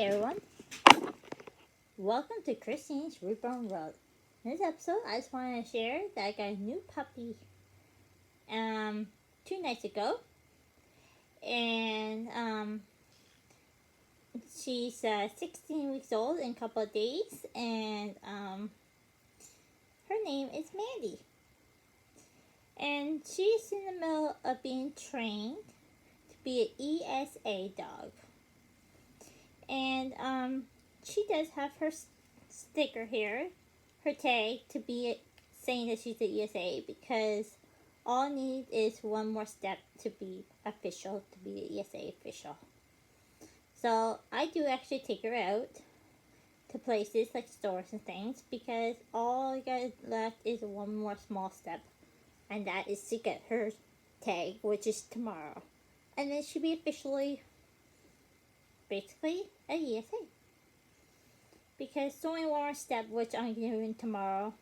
Hi everyone, welcome to Christine's Reborn World. In this episode, I just want to share that I got a new puppy 2 nights ago, and she's 16 weeks old in a couple of days, and her name is Mandy, and she's in the middle of being trained to be an ESA dog, and she does have her sticker here, her tag, to be saying that she's an ESA, because all I need is one more step to be official, to be an ESA official. So I do actually take her out to places like stores and things, because all I got left is one more small step, and that is to get her tag, which is tomorrow, and then she'll be officially basically a ESA. Because it's only one more step, which I'm doing tomorrow.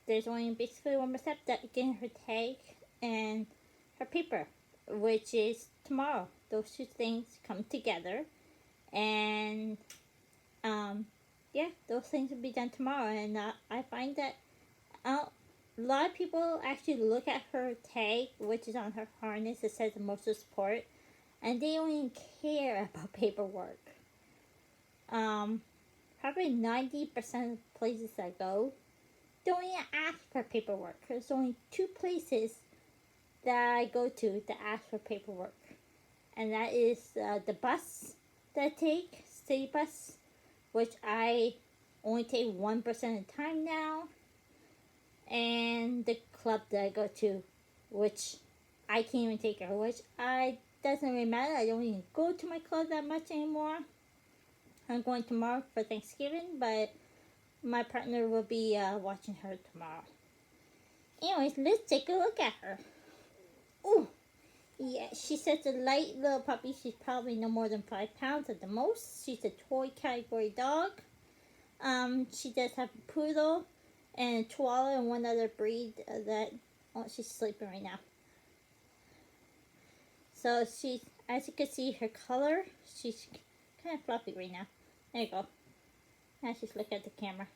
There's only basically one more step, that getting her tag and her paper, which is tomorrow. Those two things come together, and yeah, those things will be done tomorrow. And I find that a lot of people actually look at her tag, which is on her harness. It says emotional support, and they don't even care about paperwork. Probably 90% of places I go don't even ask for paperwork. There's only 2 places that I go to ask for paperwork, and that is the bus that I take, city bus, which I only take 1% of the time now, and the club that I go to, which I can't even take her, which doesn't really matter. I don't even go to my club that much anymore. I'm going tomorrow for Thanksgiving, but my partner will be watching her tomorrow. Anyways, let's take a look at her. Ooh, yeah, she's such a light little puppy. She's probably no more than 5 pounds at the most. She's a toy category dog. She does have a poodle and a chihuahua and one other breed she's sleeping right now. So she's, as you can see, her color, she's kind of fluffy right now. There you go. Now she's looking at the camera.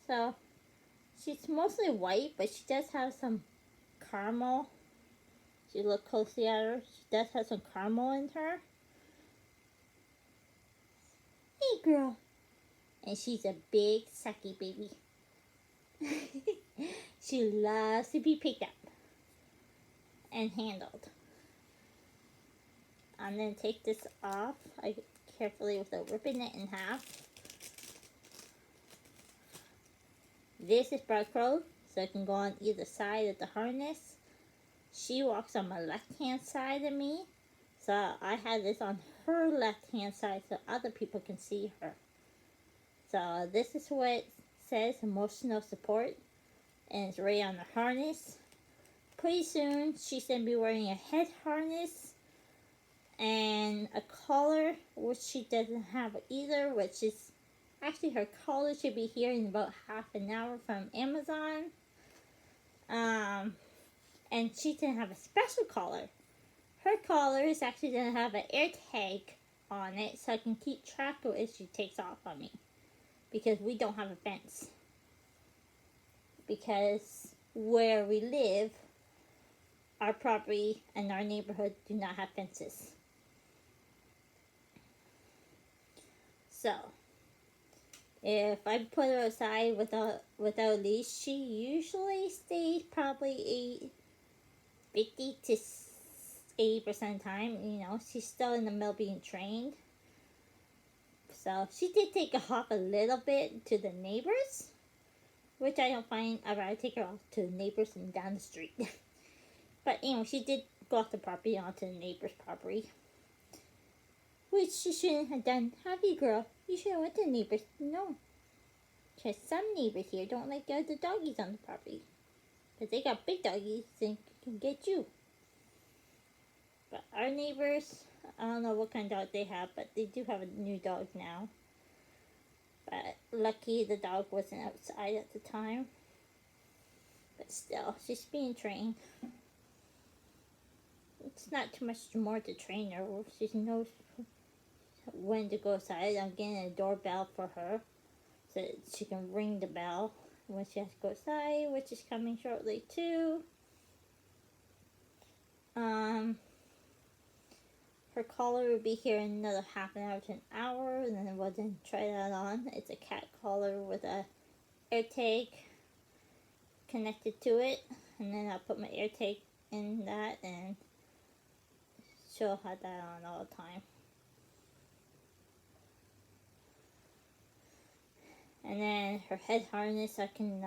So she's mostly white, but she does have some caramel. If you look closely at her, she does have some caramel in her. Hey girl. And she's a big sucky baby. She loves to be picked up and handled. I'm going to take this off carefully without ripping it in half. This is Velcro, so it can go on either side of the harness. She walks on my left-hand side of me, so I have this on her left-hand side so other people can see her. So this is what it says, emotional support, and it's right on the harness. Pretty soon, she's going to be wearing a head harness and a collar, which she doesn't have either, which is actually, her collar should be here in about half an hour from Amazon. And she didn't have a special collar. Her collar is actually going to have an air tag on it, so I can keep track of it if she takes off on me. Because we don't have a fence. Because where we live, our property and our neighborhood do not have fences. So if I put her outside without a leash, she usually stays probably 50 to 80% of the time. You know, she's still in the middle being trained. So she did take off a little bit to the neighbors, which I don't find. I'd rather take her off to the neighbors than down the street. But anyway, she did go off the property onto the neighbor's property, which she shouldn't have done. Have you, girl? You should have went to the neighbors. No. Because some neighbors here don't like the other doggies on the property. Because they got big doggies and can get you. But our neighbors, I don't know what kind of dog they have, but they do have a new dog now. But lucky the dog wasn't outside at the time. But still, she's being trained. it's not too much more to train her. She knows when to go outside. I'm getting a doorbell for her so that she can ring the bell when she has to go outside, which is coming shortly too. Her collar will be here in another half an hour to an hour, and then we'll then try that on. It's a cat collar with a air tag connected to it, and then I'll put my air tag in that, and she'll have that on all the time. And then her head harness I can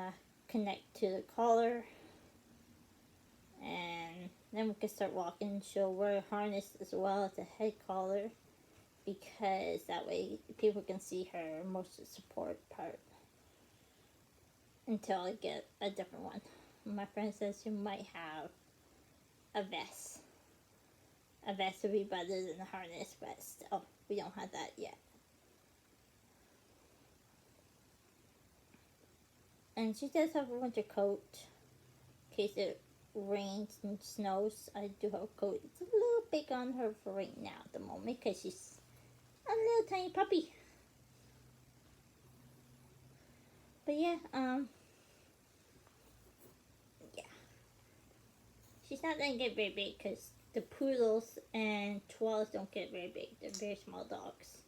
connect to the collar, and then we can start walking. She'll wear a harness as well as a head collar, because that way people can see her most support part until I get a different one. My friend says she might have a vest. A vest would be better than a harness, but still, we don't have that yet. And she does have a winter coat in case it rains and snows. I do have a coat. It's a little big on her for right now at the moment because she's a little tiny puppy. But yeah, she's not gonna get very big because the poodles and chihuahuas don't get very big. They're very small dogs.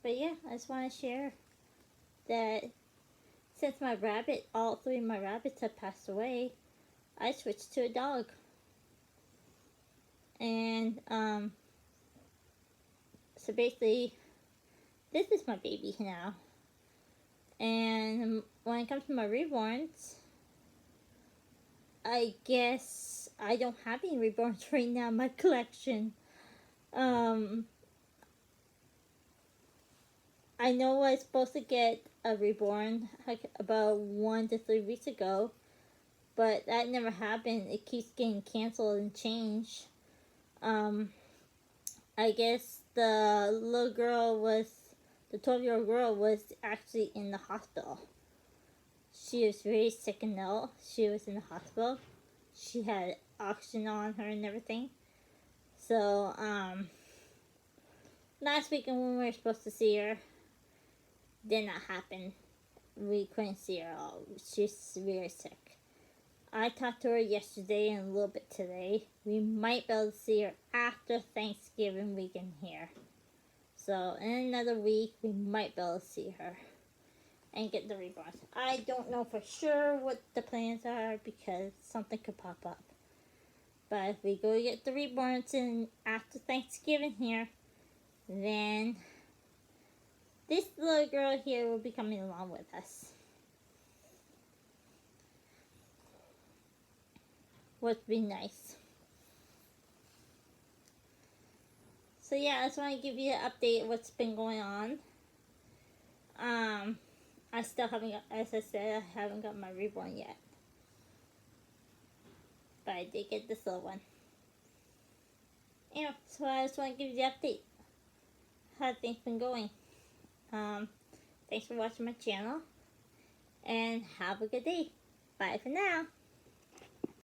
But yeah, I just want to share that since all three of my rabbits have passed away, I switched to a dog. And so basically, this is my baby now. And when it comes to my reborns, I guess I don't have any reborns right now in my collection. I know I was supposed to get a reborn about 1 to 3 weeks ago, but that never happened. It keeps getting canceled and changed. I guess the 12-year-old girl was actually in the hospital. She was very sick and ill. She was in the hospital. She had oxygen on her and everything. So, last weekend when we were supposed to see her, did not happen. We couldn't see her at all. She's very sick. I talked to her yesterday and a little bit today. We might be able to see her after Thanksgiving weekend here. So in another week, we might be able to see her and get the reborns. I don't know for sure what the plans are because something could pop up. But if we go get the reborns in after Thanksgiving here, then this little girl here will be coming along with us. Would be nice. So yeah, I just want to give you an update of what's been going on. I still haven't got, as I said, I haven't got my reborn yet. But I did get this little one. Yeah, so I just want to give you the update. How things been going. Thanks for watching my channel. And have a good day. Bye for now.